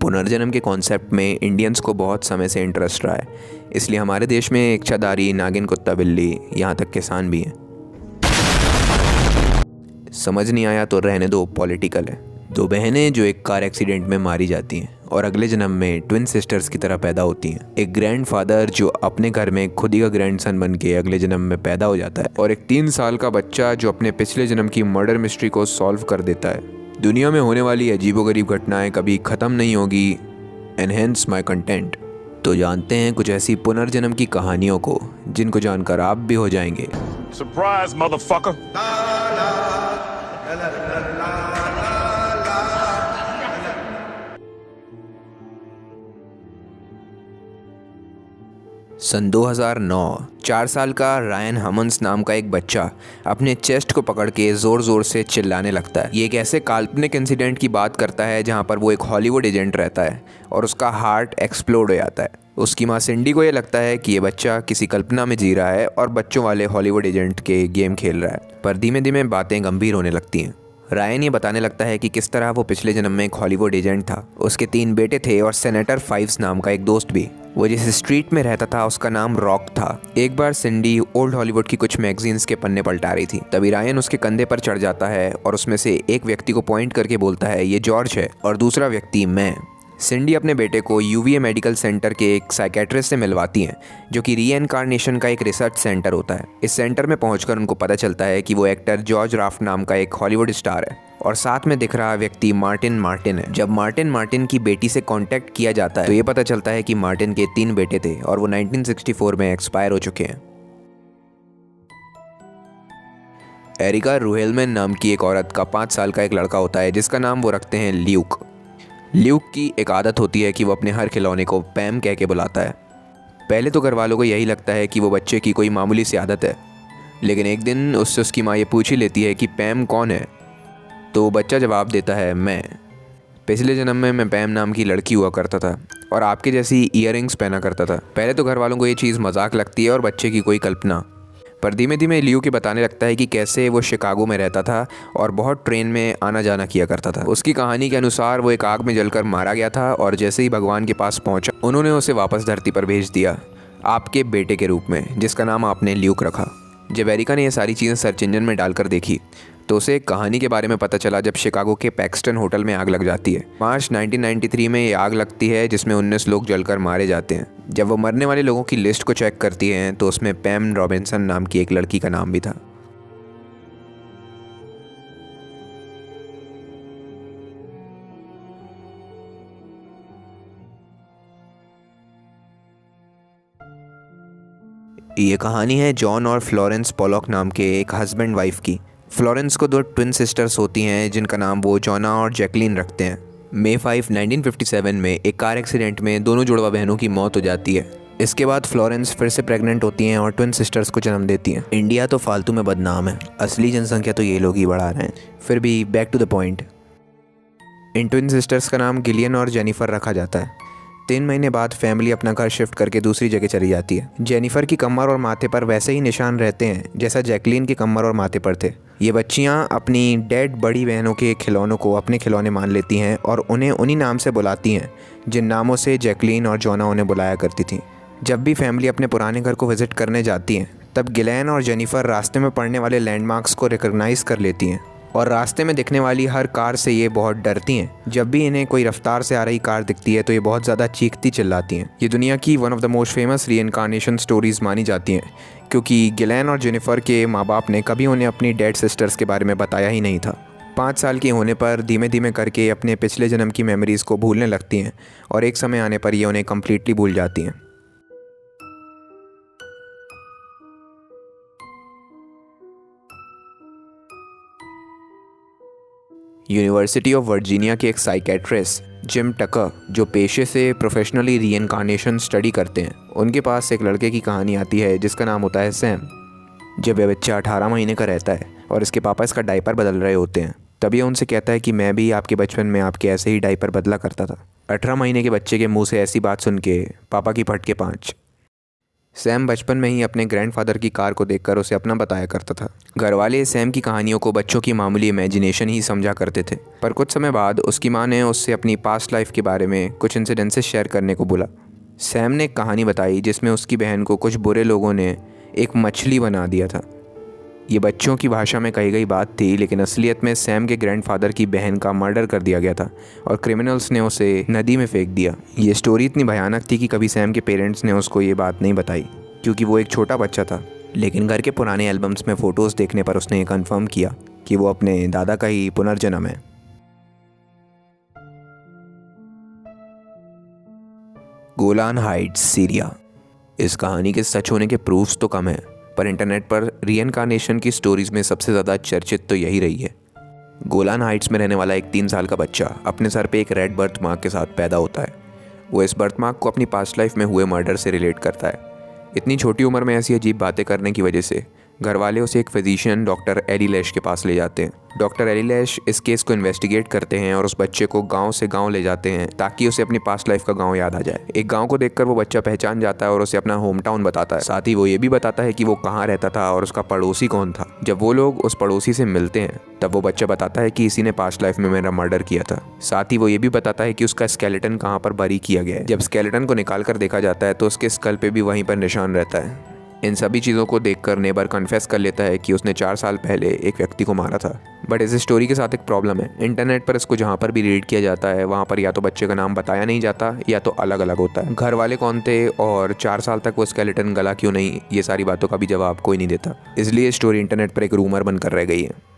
पुनर्जन्म के कॉन्सेप्ट में इंडियंस को बहुत समय से इंटरेस्ट रहा है, इसलिए हमारे देश में इच्छाधारी, नागिन, कुत्ता, बिल्ली, यहाँ तक किसान भी हैं। समझ नहीं आया तो रहने दो, पॉलिटिकल है। दो बहनें जो एक कार एक्सीडेंट में मारी जाती हैं और अगले जन्म में ट्विन सिस्टर्स की तरह पैदा होती हैं। एक ग्रैंडफादर जो अपने घर में खुद ही का ग्रैंडसन बन के अगले जन्म में पैदा हो जाता है, और एक 3 साल का बच्चा जो अपने पिछले जन्म की मर्डर मिस्ट्री को सॉल्व कर देता है। दुनिया में होने वाली अजीबोगरीब घटनाएं कभी ख़त्म नहीं होगी। Enhance my content. तो जानते हैं कुछ ऐसी पुनर्जन्म की कहानियों को जिनको जानकर आप भी हो जाएंगे सरप्राइज मदरफकर। सन 2009 4 साल का रायन हमन्स नाम का एक बच्चा अपने चेस्ट को पकड़ के ज़ोर ज़ोर से चिल्लाने लगता है। ये एक ऐसे काल्पनिक इंसिडेंट की बात करता है जहाँ पर वो एक हॉलीवुड एजेंट रहता है और उसका हार्ट एक्सप्लोड हो जाता है। उसकी माँ सिंडी को ये लगता है कि ये बच्चा किसी कल्पना में जी रहा है और बच्चों वाले हॉलीवुड एजेंट के गेम खेल रहा है। पर धीमे धीमे बातें गंभीर होने लगती हैं। रायन ये बताने लगता है कि किस तरह वो पिछले जन्म में एक हॉलीवुड एजेंट था। उसके 3 बेटे थे और सेनेटर फाइव्स नाम का एक दोस्त भी। वो जिस स्ट्रीट में रहता था उसका नाम रॉक था। एक बार सिंडी ओल्ड हॉलीवुड की कुछ मैगजीन्स के पन्ने पलटा रही थी, तभी रायन उसके कंधे पर चढ़ जाता है और उसमें से एक व्यक्ति को पॉइंट करके बोलता है ये जॉर्ज है और दूसरा व्यक्ति मैं। सिंडी अपने बेटे को यूवीए मेडिकल सेंटर के एक साइकेट्रिस्ट से मिलवाती हैं, जो कि रीइनकार्नेशन का एक रिसर्च सेंटर होता है। इस सेंटर में पहुंचकर उनको पता चलता है कि वो एक्टर जॉर्ज राफ्ट नाम का एक हॉलीवुड स्टार है और साथ में दिख रहा व्यक्ति मार्टिन है। जब मार्टिन की बेटी से कांटेक्ट किया जाता है तो ये पता चलता है कि मार्टिन के 3 बेटे थे और वो 1964 में एक्सपायर हो चुके हैं। एरिका रूहेलमैन नाम की एक औरत का 5 साल का एक लड़का होता है जिसका नाम वो रखते हैं ल्यूक। ल्यूक की एक आदत होती है कि वो अपने हर खिलौने को पैम कह के बुलाता है। पहले तो घर वालों को यही लगता है कि वो बच्चे की कोई मामूली सी आदत है, लेकिन एक दिन उससे उसकी माँ ये पूछ ही लेती है कि पैम कौन है, तो बच्चा जवाब देता है मैं। पिछले जन्म में मैं पैम नाम की लड़की हुआ करता था और आपके जैसी ईयरिंग्स पहना करता था। पहले तो घर वालों को ये चीज़ मजाक लगती है और बच्चे की कोई कल्पना, पर धीमे धीमे ल्यू के बताने लगता है कि कैसे वो शिकागो में रहता था और बहुत ट्रेन में आना जाना किया करता था। उसकी कहानी के अनुसार वो एक आग में जलकर मारा गया था और जैसे ही भगवान के पास पहुंचा उन्होंने उसे वापस धरती पर भेज दिया आपके बेटे के रूप में, जिसका नाम आपने ल्यूक रखा। जब एरिका ने ये सारी चीज़ें सर्च इंजन में डालकर देखी तो उसे एक कहानी के बारे में पता चला जब शिकागो के पैक्सटन होटल में आग लग जाती है। मार्च 1993 में ये आग लगती है जिसमें 19 लोग जलकर मारे जाते हैं। जब वो मरने वाले लोगों की लिस्ट को चेक करती हैं तो उसमें पैम रॉबिन्सन नाम की एक लड़की का नाम भी था। ये कहानी है जॉन और फ्लोरेंस पॉलॉक नाम के एक हस्बैंड वाइफ की। फ्लोरेंस को 2 ट्विन सिस्टर्स होती हैं जिनका नाम वो जॉना और जैकलीन रखते हैं। मई 5, 1957 में एक कार एक्सीडेंट में दोनों जुड़वा बहनों की मौत हो जाती है। इसके बाद फ्लोरेंस फिर से प्रेग्नेंट होती हैं और ट्विन सिस्टर्स को जन्म देती हैं। इंडिया तो फालतू में बदनाम है, असली जनसंख्या तो ये लोग ही बढ़ा रहे हैं। फिर भी बैक टू द पॉइंट। इन ट्विन सिस्टर्स का नाम गिलियन और जेनिफर रखा जाता है। 3 महीने बाद फैमिली अपना घर शिफ्ट करके दूसरी जगह चली जाती है। जेनिफर की कमर और माथे पर वैसे ही निशान रहते हैं जैसा जैकलीन की कमर और माथे पर थे। ये बच्चियां अपनी डेड बड़ी बहनों के खिलौनों को अपने खिलौने मान लेती हैं और उन्हें उन्हीं नाम से बुलाती हैं जिन नामों से जैकलीन और जोना उन्हें बुलाया करती थी। जब भी फैमिली अपने पुराने घर को विजिट करने जाती हैं तब गिलेन और जेनिफर रास्ते में पड़ने वाले लैंडमार्क्स को रिकॉग्नाइज कर लेती हैं और रास्ते में दिखने वाली हर कार से ये बहुत डरती हैं। जब भी इन्हें कोई रफ्तार से आ रही कार दिखती है तो ये बहुत ज़्यादा चीखती चिल्लाती हैं। ये दुनिया की one of the most famous reincarnation stories मानी जाती हैं क्योंकि गिलेन और जेनिफर के माँ बाप ने कभी उन्हें अपनी डेड सिस्टर्स के बारे में बताया ही नहीं था। 5 साल के होने पर धीमे धीमे करके अपने पिछले जन्म की मेमोरीज़ को भूलने लगती हैं और एक समय आने पर ये उन्हें कम्प्लीटली भूल जाती हैं। यूनिवर्सिटी ऑफ वर्जीनिया के एक साइकेट्रिस्ट जिम टकर, जो पेशे से प्रोफेशनली रीइनकार्नेशन स्टडी करते हैं, उनके पास एक लड़के की कहानी आती है जिसका नाम होता है सैम। जब यह बच्चा 18 महीने का रहता है और इसके पापा इसका डायपर बदल रहे होते हैं तब ये उनसे कहता है कि मैं भी आपके बचपन में आपके ऐसे ही डायपर बदला करता था। 18 महीने के बच्चे के मुंह से ऐसी बात सुन के पापा की फटके 5। सैम बचपन में ही अपने ग्रैंडफादर की कार को देखकर उसे अपना बताया करता था। घर वाले सैम की कहानियों को बच्चों की मामूली इमेजिनेशन ही समझा करते थे, पर कुछ समय बाद उसकी माँ ने उससे अपनी पास्ट लाइफ के बारे में कुछ इंसिडेंसेस शेयर करने को बोला। सैम ने एक कहानी बताई जिसमें उसकी बहन को कुछ बुरे लोगों ने एक मछली बना दिया था। ये बच्चों की भाषा में कही गई बात थी, लेकिन असलियत में सैम के ग्रैंडफादर की बहन का मर्डर कर दिया गया था और क्रिमिनल्स ने उसे नदी में फेंक दिया। ये स्टोरी इतनी भयानक थी कि कभी सैम के पेरेंट्स ने उसको ये बात नहीं बताई क्योंकि वो एक छोटा बच्चा था, लेकिन घर के पुराने एल्बम्स में फ़ोटोज़ देखने पर उसने ये कन्फर्म किया कि वो अपने दादा का ही पुनर्जन्म है। Golan Heights, Syria. इस कहानी के सच होने के प्रूफ्स तो कम हैं, पर इंटरनेट पर रीइंकार्नेशन की स्टोरीज़ में सबसे ज़्यादा चर्चित तो यही रही है। गोलान हाइट्स में रहने वाला एक 3 साल का बच्चा अपने सर पे एक रेड बर्थ मार्क के साथ पैदा होता है। वो इस बर्थ मार्क को अपनी पास्ट लाइफ में हुए मर्डर से रिलेट करता है। इतनी छोटी उम्र में ऐसी अजीब बातें करने की वजह से घर वाले उसे एक फिजिशियन डॉक्टर एली लैश के पास ले जाते हैं। डॉक्टर एली लैश इस केस को इन्वेस्टिगेट करते हैं और उस बच्चे को गांव से गांव ले जाते हैं ताकि उसे अपनी पास्ट लाइफ का गांव याद आ जाए। एक गांव को देखकर वो बच्चा पहचान जाता है और उसे अपना होम टाउन बताता है। साथ ही वो ये भी बताता है कि वो कहाँ रहता था और उसका पड़ोसी कौन था। जब वो लोग उस पड़ोसी से मिलते हैं तब वो बच्चा बताता है कि इसी ने पास्ट लाइफ में मेरा मर्डर किया था। साथ ही वो ये भी बताता है कि उसका स्केलेटन कहाँ पर बरी किया गया है। जब स्केलेटन को निकाल कर देखा जाता है तो उसके स्कल पे भी वहीं पर निशान रहता है। इन सभी चीज़ों को देखकर नेबर कन्फेस कर लेता है कि उसने 4 साल पहले एक व्यक्ति को मारा था। बट इस स्टोरी के साथ एक प्रॉब्लम है। इंटरनेट पर इसको जहाँ पर भी रीड किया जाता है वहाँ पर या तो बच्चे का नाम बताया नहीं जाता या तो अलग अलग होता है। घर वाले कौन थे और 4 साल तक वो स्केलेटन गला क्यों नहीं, ये सारी बातों का भी जवाब कोई नहीं देता। इसलिए स्टोरी इंटरनेट पर एक रूमर बनकर रह गई है।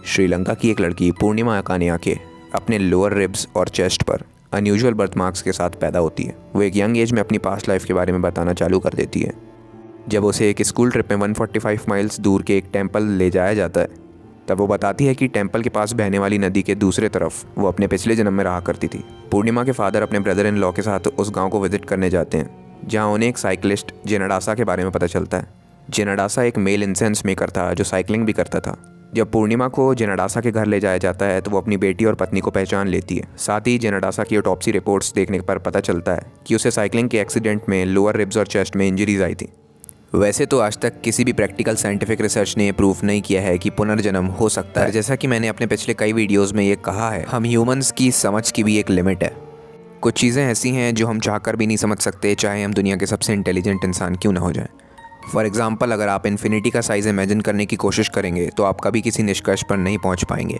श्रीलंका की एक लड़की पूर्णिमा अकानिया के अपने लोअर रिब्स और चेस्ट पर अनयूजुअल बर्थ मार्क्स के साथ पैदा होती है। वो एक यंग एज में अपनी पास्ट लाइफ के बारे में बताना चालू कर देती है। जब उसे एक स्कूल ट्रिप में 145 माइल्स दूर के एक टेंपल ले जाया जाता है तब वो बताती है कि टेंपल के पास बहने वाली नदी के दूसरे तरफ वो अपने पिछले जन्म में रहा करती थी। पूर्णिमा के फादर अपने ब्रदर इन लॉ के साथ उस गाँव को विजिट करने जाते हैं जहाँ उन्हें एक साइकिलिस्ट जेनाडासा के बारे में पता चलता है। जेनाडासा एक मेल इंसेंस मेकर था जो साइकिलिंग भी करता था। जब पूर्णिमा को जेनाडासा के घर ले जाया जाता है तो वो अपनी बेटी और पत्नी को पहचान लेती है। साथ ही जेनाडासा की ऑटोप्सी रिपोर्ट्स देखने पर पता चलता है कि उसे साइकिलिंग के एक्सीडेंट में लोअर रिब्स और चेस्ट में इंजरीज आई थी। वैसे तो आज तक किसी भी प्रैक्टिकल साइंटिफिक रिसर्च ने प्रूफ नहीं किया है कि पुनर्जन्म हो सकता है। जैसा कि मैंने अपने पिछले कई वीडियोज़ में ये कहा है, हम ह्यूमंस की समझ की भी एक लिमिट है। कुछ चीज़ें ऐसी हैं जो हम चाहकर भी नहीं समझ सकते, चाहे हम दुनिया के सबसे इंटेलिजेंट इंसान क्यों ना हो जाए। फॉर एग्ज़ाम्पल, अगर आप इन्फिनिटी का साइज़ इमेजिन करने की कोशिश करेंगे तो आप कभी किसी निष्कर्ष पर नहीं पहुंच पाएंगे,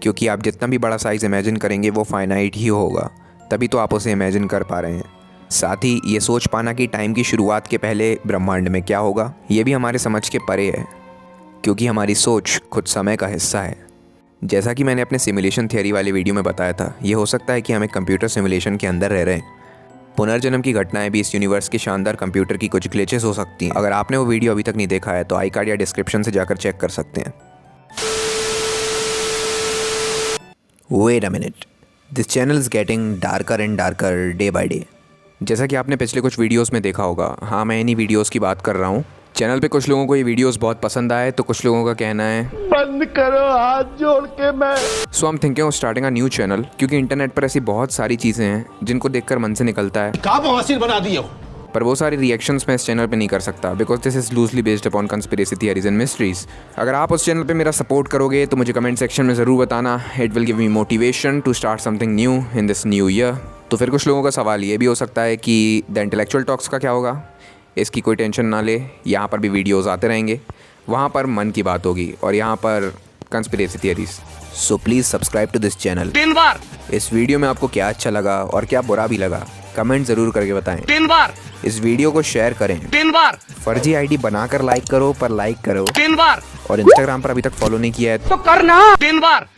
क्योंकि आप जितना भी बड़ा साइज़ इमेजिन करेंगे वो फाइनाइट ही होगा, तभी तो आप उसे इमेजिन कर पा रहे हैं। साथ ही ये सोच पाना कि टाइम की शुरुआत के पहले ब्रह्मांड में क्या होगा, ये भी हमारे समझ के परे है, क्योंकि हमारी सोच खुद समय का हिस्सा है। जैसा कि मैंने अपने सिमुलेशन थियरी वाली वीडियो में बताया था, ये हो सकता है कि हम एक कंप्यूटर सिमुलेशन के अंदर रह रहे हैं। पुनर्जन्म की घटनाएं भी इस यूनिवर्स के शानदार कंप्यूटर की कुछ ग्लिचेस हो सकती हैं। अगर आपने वो वीडियो अभी तक नहीं देखा है तो आई कार्ड या डिस्क्रिप्शन से जाकर चेक कर सकते हैं। Wait a minute, this channel is getting darker and darker day by day. जैसा कि आपने पिछले कुछ वीडियोस में देखा होगा, हाँ मैं इन्हीं वीडियोस की बात कर रहा हूँ। चैनल पे कुछ लोगों को ये वीडियोस बहुत पसंद आए तो कुछ लोगों का कहना है बंद करो हाथ जोड़ के मैं। So I am thinking of starting a new channel, क्योंकि इंटरनेट पर ऐसी बहुत सारी चीज़ें हैं जिनको देखकर मन से निकलता है का बवासीर बना दिए हो। पर वो सारी रिएक्शंस मैं इस चैनल पे नहीं कर सकता, because this is loosely based upon conspiracy theories and mysteries. अगर आप उस चैनल पे मेरा सपोर्ट करोगे तो मुझे कमेंट सेक्शन में ज़रूर बताना। It will give me motivation to start something new in this new year. तो फिर कुछ लोगों का सवाल ये भी हो सकता है कि द इंटेलेक्चुअल टॉक्स का क्या होगा। इसकी कोई टेंशन ना ले, यहाँ पर भी वीडियोज़ आते रहेंगे, वहाँ पर मन की बात होगी और यहाँ पर conspiracy theories. So please subscribe to this channel. 3 बार। इस वीडियो में आपको क्या अच्छा लगा और क्या बुरा भी लगा, कमेंट ज़रूर करके बताएं। 3 बार। इस वीडियो को शेयर करें। 3 बार। फर्जी आईडी बनाकर लाइक करो, पर लाइक करो। 3 बार। और इंस्टाग्राम पर अभी तक फॉलो नहीं किया है तो करना। 3 बार।